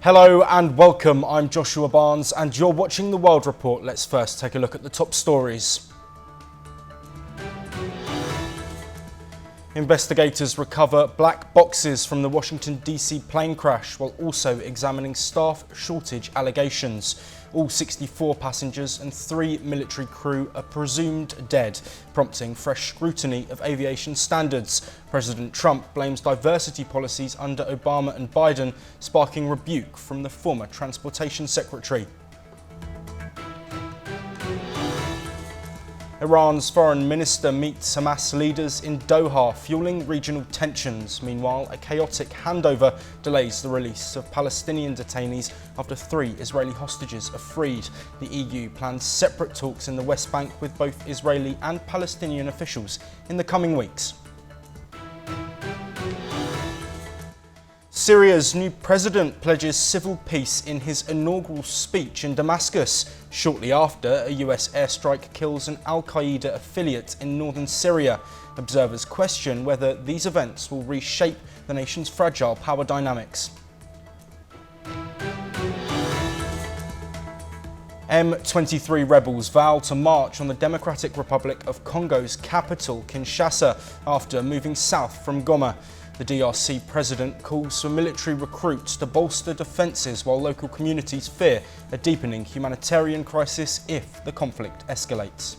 Hello and welcome, I'm Joshua Barnes and you're watching The World Report. Let's first take a look at the top stories. Investigators recover black boxes from the Washington DC plane crash while also examining staff shortage allegations. All 64 passengers and 3 military crew are presumed dead, prompting fresh scrutiny of aviation standards. President Trump blames diversity policies under Obama and Biden, sparking rebuke from the former transportation secretary. Iran's foreign minister meets Hamas leaders in Doha, fueling regional tensions. Meanwhile, a chaotic handover delays the release of Palestinian detainees after 3 Israeli hostages are freed. The EU plans separate talks in the West Bank with both Israeli and Palestinian officials in the coming weeks. Syria's new president pledges civil peace in his inaugural speech in Damascus. Shortly after, a US airstrike kills an al-Qaeda affiliate in northern Syria. Observers question whether these events will reshape the nation's fragile power dynamics. M23 rebels vow to march on the Democratic Republic of Congo's capital, Kinshasa, after moving south from Goma. The DRC president calls for military recruits to bolster defences while local communities fear a deepening humanitarian crisis if the conflict escalates.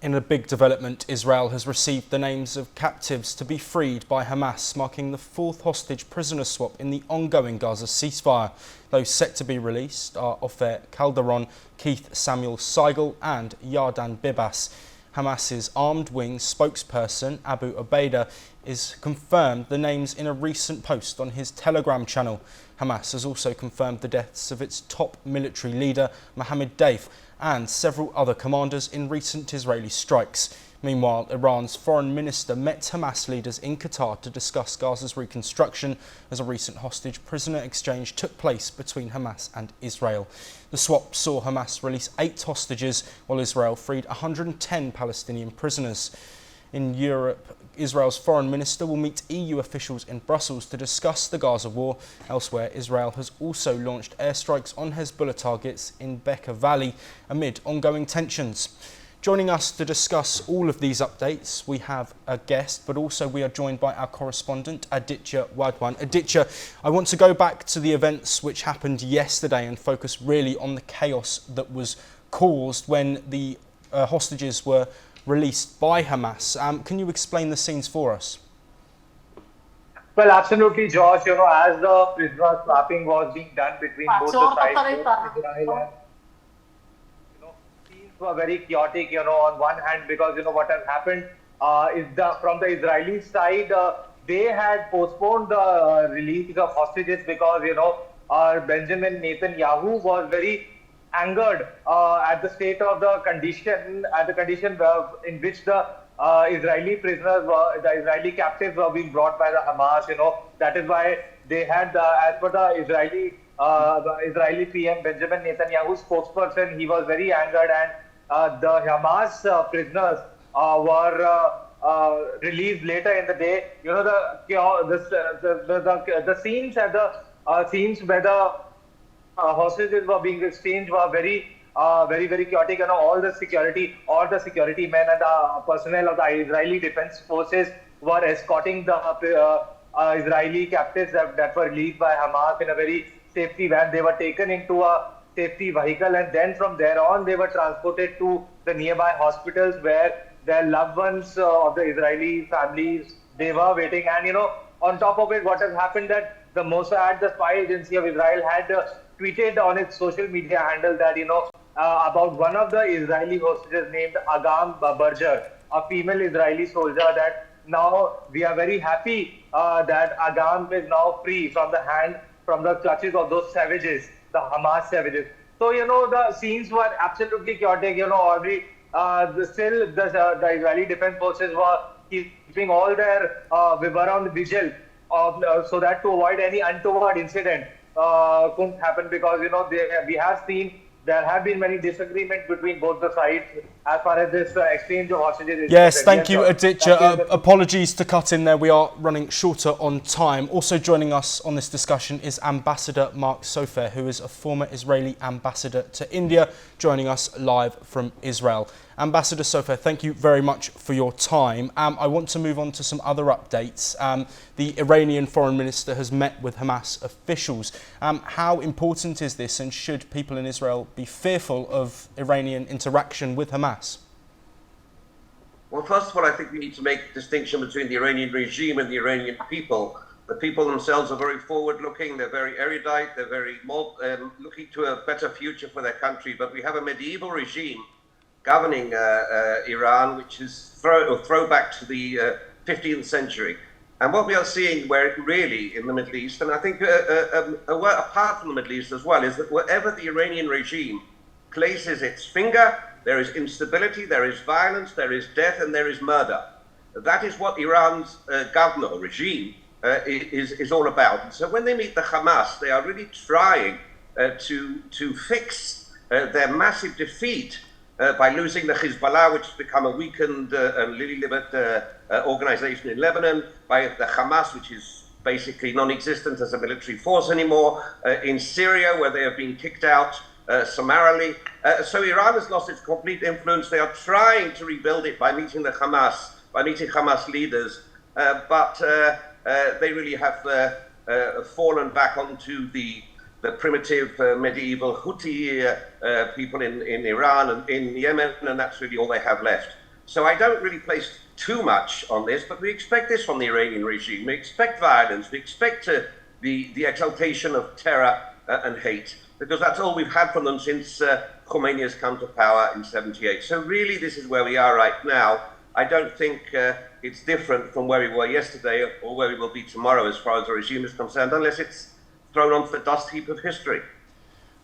In a big development, Israel has received the names of captives to be freed by Hamas, marking the 4th hostage prisoner swap in the ongoing Gaza ceasefire. Those set to be released are Ofer Calderon, Keith Samuel Seigel and Yardan Bibas. Hamas's armed wing spokesperson Abu Obaida is confirmed the names in a recent post on his Telegram channel. Hamas has also confirmed the deaths of its top military leader Mohammed Deif and several other commanders in recent Israeli strikes. Meanwhile, Iran's foreign minister met Hamas leaders in Qatar to discuss Gaza's reconstruction as a recent hostage prisoner exchange took place between Hamas and Israel. The swap saw Hamas release 8 hostages while Israel freed 110 Palestinian prisoners. In Europe, Israel's foreign minister will meet EU officials in Brussels to discuss the Gaza war. Elsewhere, Israel has also launched airstrikes on Hezbollah targets in Bekaa Valley amid ongoing tensions. Joining us to discuss all of these updates, we have a guest, but also we are joined by our correspondent, Aditya Wadwan. Aditya, I want to go back to the events which happened yesterday and focus really on the chaos that was caused when the hostages were released by Hamas. Can you explain the scenes for us? Well, absolutely, Josh. As the prisoner swapping was being done between both the sides, Israel and were very chaotic, on one hand, because, what has happened is from the Israeli side, they had postponed the release of hostages because, Benjamin Netanyahu was very angered at the state of the condition, in which the Israeli prisoners the Israeli captives were being brought by the Hamas, that is why they had, as per the Israeli PM, Benjamin Netanyahu's spokesperson, he was very angered and the Hamas prisoners were released later in the day. The scenes at the scenes where the hostages were being exchanged were very chaotic. All the security men and the personnel of the Israeli Defense Forces were escorting the Israeli captives that were released by Hamas in a very safety van. They were taken into a safety vehicle and then from there on they were transported to the nearby hospitals where their loved ones of the Israeli families, they were waiting. And on top of it, what has happened that the Mossad, the spy agency of Israel, had tweeted on its social media handle that about one of the Israeli hostages named Agam Berger, a female Israeli soldier, that now we are very happy that Agam is now free from the clutches of those savages, the Hamas savages. So, the scenes were absolutely chaotic. Already, still the Israeli Defense Forces were keeping all their were on vigil so that to avoid any untoward incident couldn't happen, because, we have seen there have been many disagreements between both the sides as far as this exchange of hostages is Yes, concerned. thank you, Sir. Aditya. Apologies to cut in there. We are running shorter on time. Also joining us on this discussion is Ambassador Mark Sofer, who is a former Israeli ambassador to India, joining us live from Israel. Ambassador Sofer, thank you very much for your time. I want to move on to some other updates. The Iranian foreign minister has met with Hamas officials. How important is this, and should people in Israel be fearful of Iranian interaction with Hamas? Well, first of all, I think we need to make a distinction between the Iranian regime and the Iranian people. The people themselves are very forward-looking, they're very erudite, they're very looking to a better future for their country. But we have a medieval regime governing Iran, which is a throwback to the 15th century. And what we are seeing really in the Middle East, and I think apart from the Middle East as well, is that wherever the Iranian regime places its finger, there is instability, there is violence, there is death, and there is murder. That is what Iran's governor or regime is all about. And so when they meet the Hamas, they are really trying to fix their massive defeat by losing the Hezbollah, which has become a weakened and lily-livered organization in Lebanon, by the Hamas, which is basically non-existent as a military force anymore, in Syria, where they have been kicked out summarily. So Iran has lost its complete influence. They are trying to rebuild it by meeting the Hamas, by meeting Hamas leaders, but they really have fallen back onto the primitive medieval Houthi people in Iran and in Yemen, and that's really all they have left. So I don't really place too much on this, but we expect this from the Iranian regime. We expect violence, we expect the exaltation of terror and hate, because that's all we've had from them since Khomeini has come to power in '78. So really this is where we are right now. I don't think it's different from where we were yesterday or where we will be tomorrow as far as the regime is concerned, unless it's thrown onto the dust heap of history.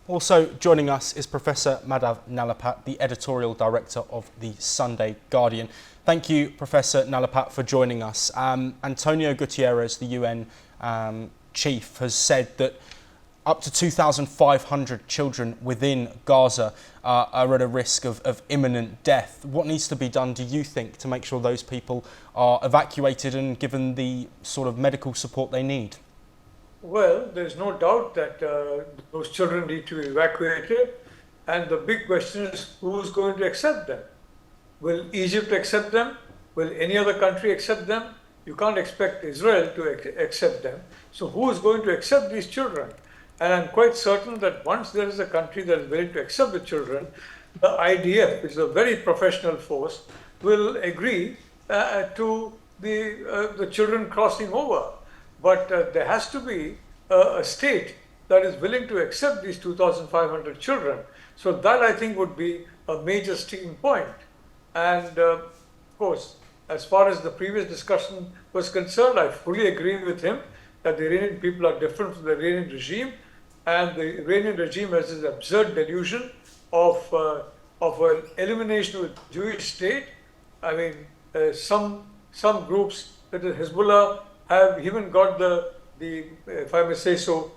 Also joining us is Professor Madhav Nalapat, the editorial director of the Sunday Guardian. Thank you, Professor Nalapat, for joining us. Antonio Gutierrez, the UN chief, has said that up to 2,500 children within Gaza are at a risk of imminent death. What needs to be done, do you think, to make sure those people are evacuated and given the sort of medical support they need? Well, there's no doubt that those children need to be evacuated, and the big question is who's going to accept them? Will Egypt accept them? Will any other country accept them? You can't expect Israel to accept them. So who is going to accept these children? And I'm quite certain that once there is a country that is willing to accept the children, the IDF, which is a very professional force, will agree to the children crossing over. But there has to be a state that is willing to accept these 2,500 children. So that, I think, would be a major sticking point. And of course, as far as the previous discussion was concerned, I fully agree with him that the Iranian people are different from the Iranian regime. And the Iranian regime has this absurd delusion of an elimination of the Jewish state. I mean, some groups, that is Hezbollah, have even got the, if I may say so,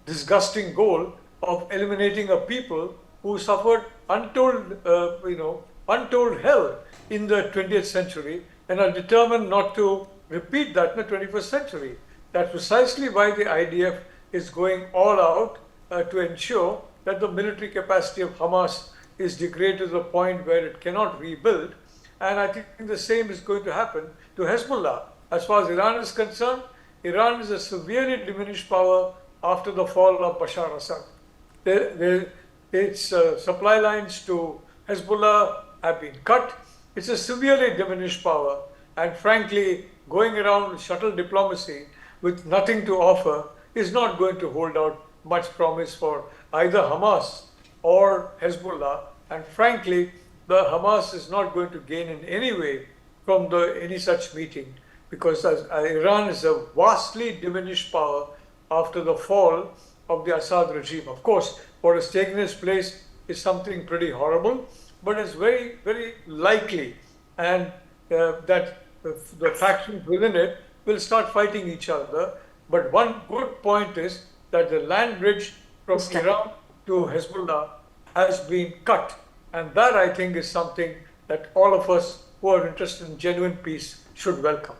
disgusting goal of eliminating a people who suffered untold hell in the 20th century and are determined not to repeat that in the 21st century. That's precisely why the IDF is going all out to ensure that the military capacity of Hamas is degraded to the point where it cannot rebuild. And I think the same is going to happen to Hezbollah. As far as Iran is concerned, Iran is a severely diminished power after the fall of Bashar Assad. Its supply lines to Hezbollah have been cut. It's a severely diminished power. And frankly, going around with shuttle diplomacy with nothing to offer is not going to hold out much promise for either Hamas or Hezbollah. And frankly, the Hamas is not going to gain in any way from any such meeting, because Iran is a vastly diminished power after the fall of the Assad regime. Of course, what has taken its place is something pretty horrible, but it's very, very likely and that the factions within it will start fighting each other. But one good point is that the land bridge from Iran to Hezbollah has been cut. And that, I think, is something that all of us who are interested in genuine peace should welcome.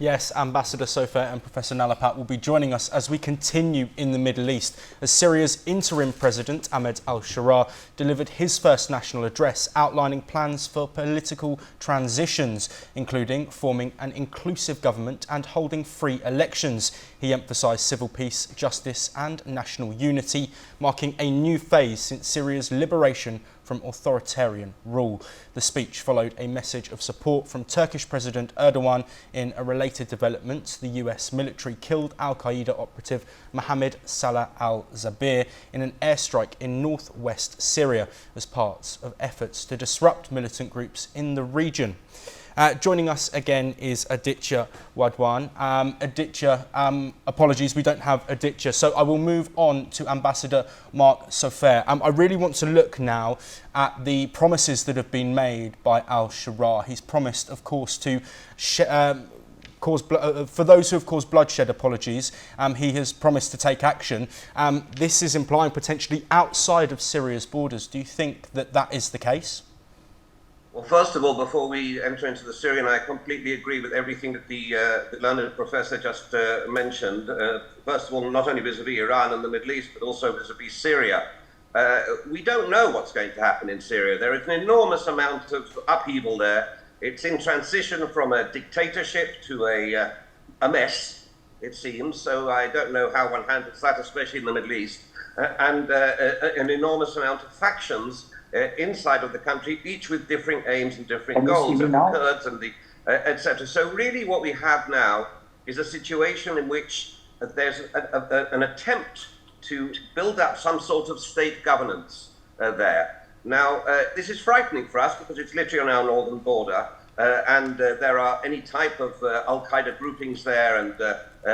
Yes, Ambassador Sofer and Professor Nalapat will be joining us as we continue in the Middle East, as Syria's interim president, Ahmed al-Sharaa, delivered his first national address outlining plans for political transitions, including forming an inclusive government and holding free elections. He emphasised civil peace, justice and national unity, marking a new phase since Syria's liberation from authoritarian rule. The speech followed a message of support from Turkish President Erdogan. In a related development, the US military killed al-Qaeda operative Mohammed Salah al-Zabir in an airstrike in northwest Syria as part of efforts to disrupt militant groups in the region. Joining us again is Aditya Wadwan. Aditya, apologies, we don't have Aditya, so I will move on to Ambassador Mark Sofer. I really want to look now at the promises that have been made by al-Sharaa. He's promised, of course, to for those who have caused bloodshed, apologies, he has promised to take action. This is implying potentially outside of Syria's borders. Do you think that that is the case? Well, first of all, before we enter into the Syrian, I completely agree with everything that the learned professor just mentioned. First of all, not only vis-a-vis Iran and the Middle East, but also vis-a-vis Syria. We don't know what's going to happen in Syria. There is an enormous amount of upheaval there. It's in transition from a dictatorship to a mess, it seems. So I don't know how one handles that, especially in the Middle East. And an enormous amount of factions inside of the country, each with differing aims and differing goals, and the Kurds and the etc. So really what we have now is a situation in which there's an attempt to build up some sort of state governance there. Now, this is frightening for us because it's literally on our northern border, and there are any type of al-Qaeda groupings there and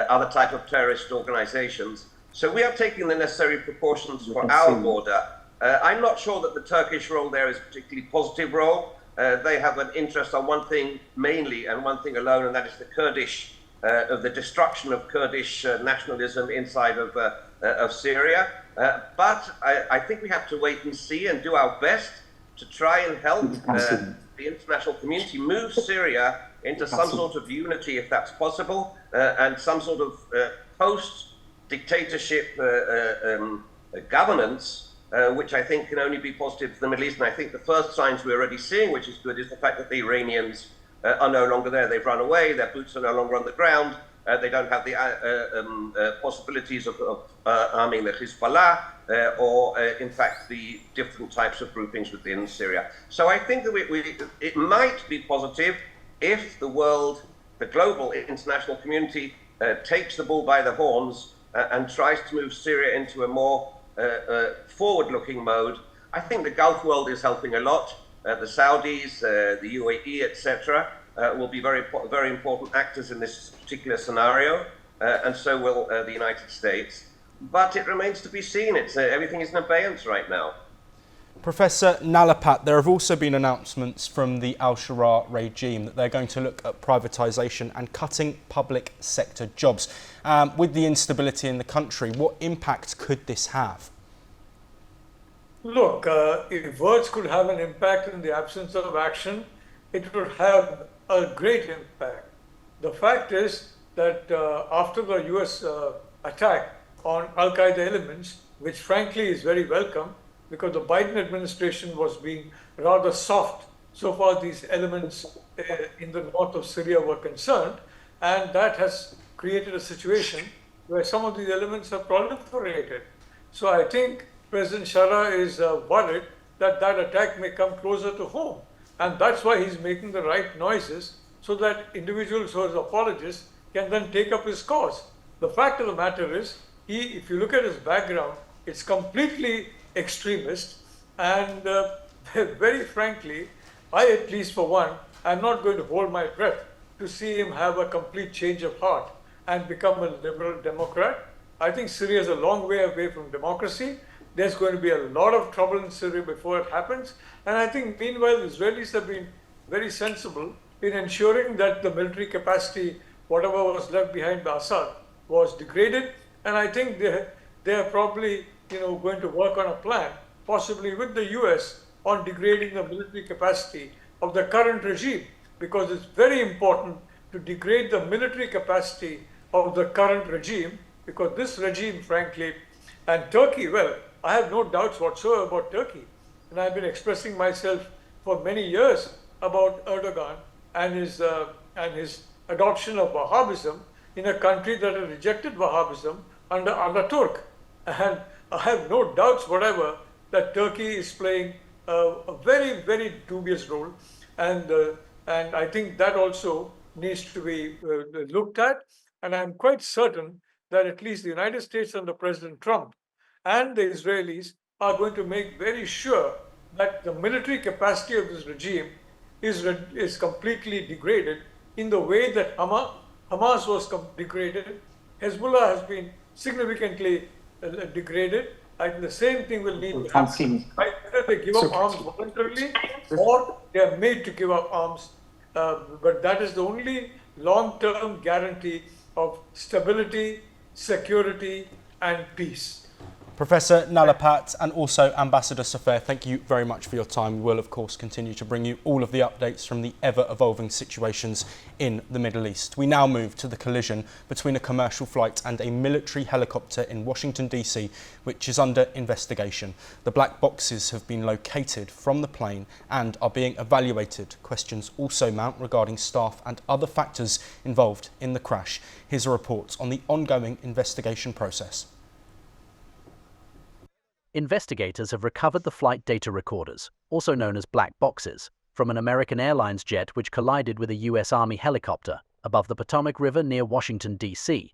other type of terrorist organizations. So we are taking the necessary precautions for our border. I'm not sure that the Turkish role there is a particularly positive role. They have an interest on one thing mainly and one thing alone, and that is the Kurdish, the destruction of Kurdish nationalism inside of Syria. But I think we have to wait and see and do our best to try and help the international community move Syria into some sort of unity, if that's possible, and some sort of post-dictatorship governance, which I think can only be positive for the Middle East. And I think the first signs we're already seeing, which is good, is the fact that the Iranians are no longer there. They've run away, their boots are no longer on the ground, they don't have the possibilities of arming the Hezbollah or, in fact, the different types of groupings within Syria. So I think that it might be positive if the world, the global international community, takes the bull by the horns and tries to move Syria into a more forward-looking mode. I think the Gulf world is helping a lot. The Saudis, the UAE, etc., will be very important actors in this particular scenario, and so will the United States. But it remains to be seen. Everything is in abeyance right now. Professor Nalapat, there have also been announcements from the al-Sharaa regime that they're going to look at privatisation and cutting public sector jobs. With the instability in the country, what impact could this have? Look, if words could have an impact in the absence of action, it would have a great impact. The fact is that after the US attack on al-Qaeda elements, which frankly is very welcome, because the Biden administration was being rather soft so far these elements in the north of Syria were concerned, and that has created a situation where some of these elements have proliferated. So I think President Sharaa is worried that that attack may come closer to home, and that's why he's making the right noises so that individuals who are apologists can then take up his cause. The fact of the matter is, if you look at his background, it's completely extremist, and very frankly, I at least for one, I'm not going to hold my breath to see him have a complete change of heart and become a liberal Democrat. I think Syria is a long way away from democracy. There's going to be a lot of trouble in Syria before it happens, and I think meanwhile Israelis have been very sensible in ensuring that the military capacity, whatever was left behind by Assad, was degraded, and I think they are probably going to work on a plan, possibly with the US, on degrading the military capacity of the current regime, because it's very important to degrade the military capacity of the current regime, because this regime, frankly, and Turkey, well, I have no doubts whatsoever about Turkey. And I've been expressing myself for many years about Erdogan and his adoption of Wahhabism in a country that had rejected Wahhabism under Ataturk. And I have no doubts whatever that Turkey is playing a very, very dubious role. And I think that also needs to be looked at. And I'm quite certain that at least the United States under President Trump and the Israelis are going to make very sure that the military capacity of this regime is completely degraded in the way that Hamas was degraded. Hezbollah has been significantly degraded. I think the same thing will need to happen. Either they give up arms voluntarily or they are made to give up arms. But that is the only long-term guarantee of stability, security, and peace. Professor Nalapat and also Ambassador Safair, thank you very much for your time. We will, of course, continue to bring you all of the updates from the ever-evolving situations in the Middle East. We now move to the collision between a commercial flight and a military helicopter in Washington, D.C., which is under investigation. The black boxes have been located from the plane and are being evaluated. Questions also mount regarding staff and other factors involved in the crash. Here's a report on the ongoing investigation process. Investigators have recovered the flight data recorders, also known as black boxes, from an American Airlines jet which collided with a U.S. Army helicopter above the Potomac River near Washington, D.C.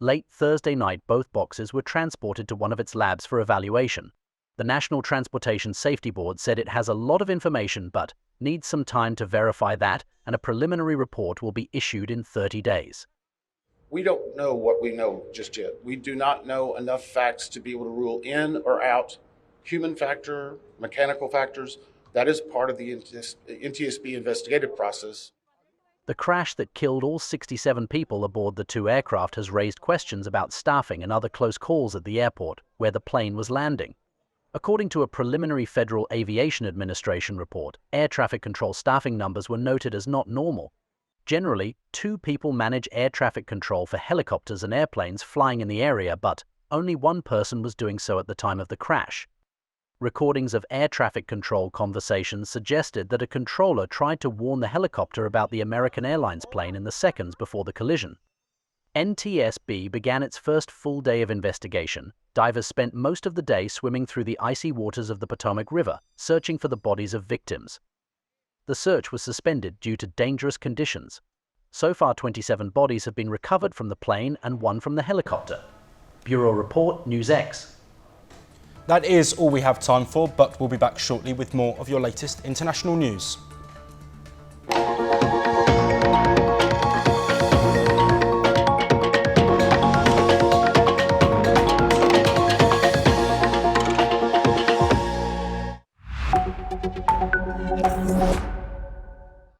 Late Thursday night, both boxes were transported to one of its labs for evaluation. The National Transportation Safety Board said it has a lot of information but needs some time to verify that, and a preliminary report will be issued in 30 days. We don't know what we know just yet. We do not know enough facts to be able to rule in or out human factor, mechanical factors. That is part of the NTSB investigative process. The crash that killed all 67 people aboard the two aircraft has raised questions about staffing and other close calls at the airport where the plane was landing. According to a preliminary Federal Aviation Administration report, air traffic control staffing numbers were noted as not normal. Generally, 2 people manage air traffic control for helicopters and airplanes flying in the area, but only 1 person was doing so at the time of the crash. Recordings of air traffic control conversations suggested that a controller tried to warn the helicopter about the American Airlines plane in the seconds before the collision. NTSB began its first full day of investigation. Divers spent most of the day swimming through the icy waters of the Potomac River, searching for the bodies of victims. The search was suspended due to dangerous conditions. So far, 27 bodies have been recovered from the plane and 1 from the helicopter. Bureau Report, NewsX. That is all we have time for, but we'll be back shortly with more of your latest international news.